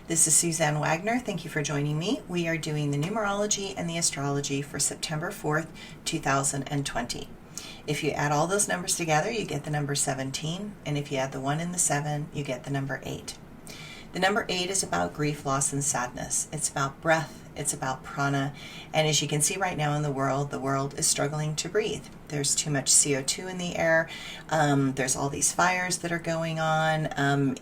This is Suzanne Wagner. Thank you for joining me. We are doing the numerology and the astrology for September 4th, 2020. If you add all those numbers together, you get the number 17, and if you add the 1 and the 7, you get the number 8. The number 8 is about grief, loss, and sadness. It's about breath. It's about prana. And as you can see right now in the world is struggling to breathe. There's too much CO2 in the air. There's all these fires that are going on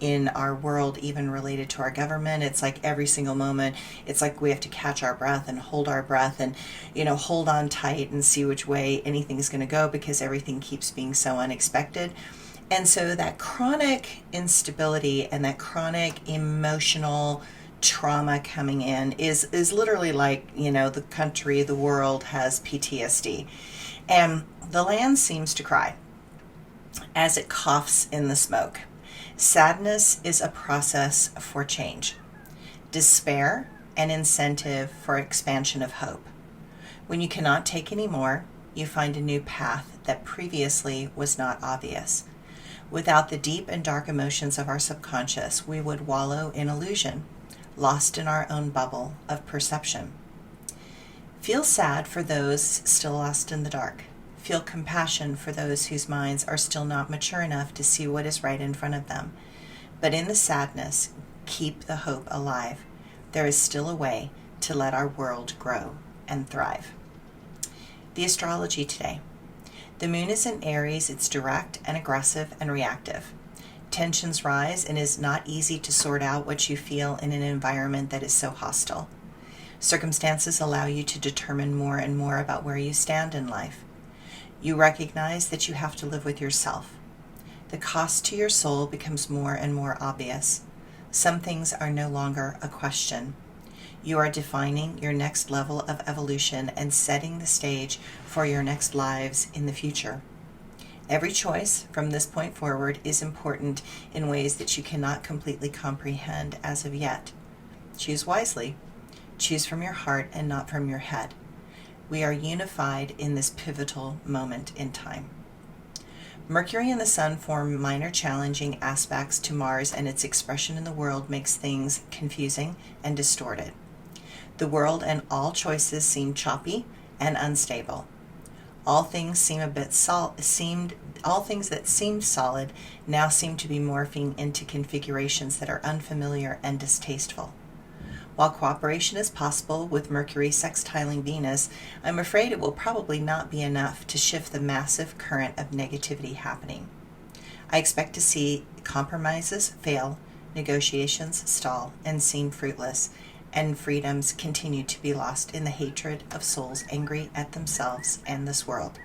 in our world, even related to our government. It's like every single moment, it's like we have to catch our breath and hold our breath and, hold on tight and see which way anything's going to go, because everything keeps being so unexpected. And so that chronic instability and that chronic emotional trauma coming in is literally like, the country, the world has PTSD. And the land seems to cry as it coughs in the smoke. Sadness is a process for change. Despair, an incentive for expansion of hope. When you cannot take any more, you find a new path that previously was not obvious. Without the deep and dark emotions of our subconscious, we would wallow in illusion, lost in our own bubble of perception. Feel sad for those still lost in the dark. Feel compassion for those whose minds are still not mature enough to see what is right in front of them. But in the sadness, keep the hope alive. There is still a way to let our world grow and thrive. The astrology today. The moon is in Aries. It's direct and aggressive and reactive. Tensions rise, and it is not easy to sort out what you feel in an environment that is so hostile. Circumstances allow you to determine more and more about where you stand in life. You recognize that you have to live with yourself. The cost to your soul becomes more and more obvious. Some things are no longer a question. You are defining your next level of evolution and setting the stage for your next lives in the future. Every choice from this point forward is important in ways that you cannot completely comprehend as of yet. Choose wisely. Choose from your heart and not from your head. We are unified in this pivotal moment in time. Mercury and the Sun form minor challenging aspects to Mars, and its expression in the world makes things confusing and distorted. The world and all choices seem choppy and unstable. All things that seemed solid now seem to be morphing into configurations that are unfamiliar and distasteful. While cooperation is possible with Mercury sextiling Venus, I'm afraid it will probably not be enough to shift the massive current of negativity happening. I expect to see compromises fail, negotiations stall and seem fruitless, and freedoms continue to be lost in the hatred of souls angry at themselves and this world.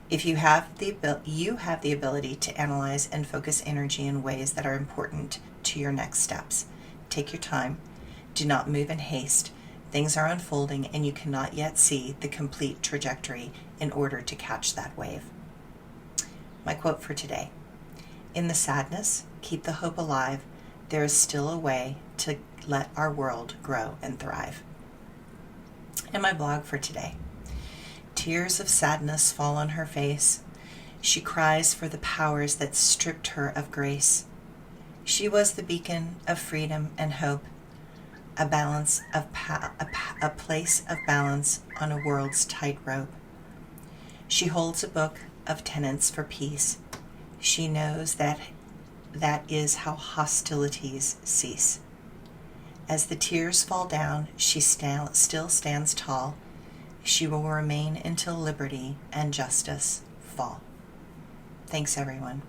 If you have the ability to analyze and focus energy in ways that are important to your next steps. Take your time. Do not move in haste. Things are unfolding, and you cannot yet see the complete trajectory in order to catch that wave. My quote for today: in the sadness, keep the hope alive. There is still a way to let our world grow and thrive. And my blog for today. Tears of sadness fall on her face. She cries for the powers that stripped her of grace. She was the beacon of freedom and hope, a place of balance on a world's tightrope. She holds a book of tenets for peace. She knows that is how hostilities cease. As the tears fall down, she still stands tall. She will remain until liberty and justice fall. Thanks, everyone.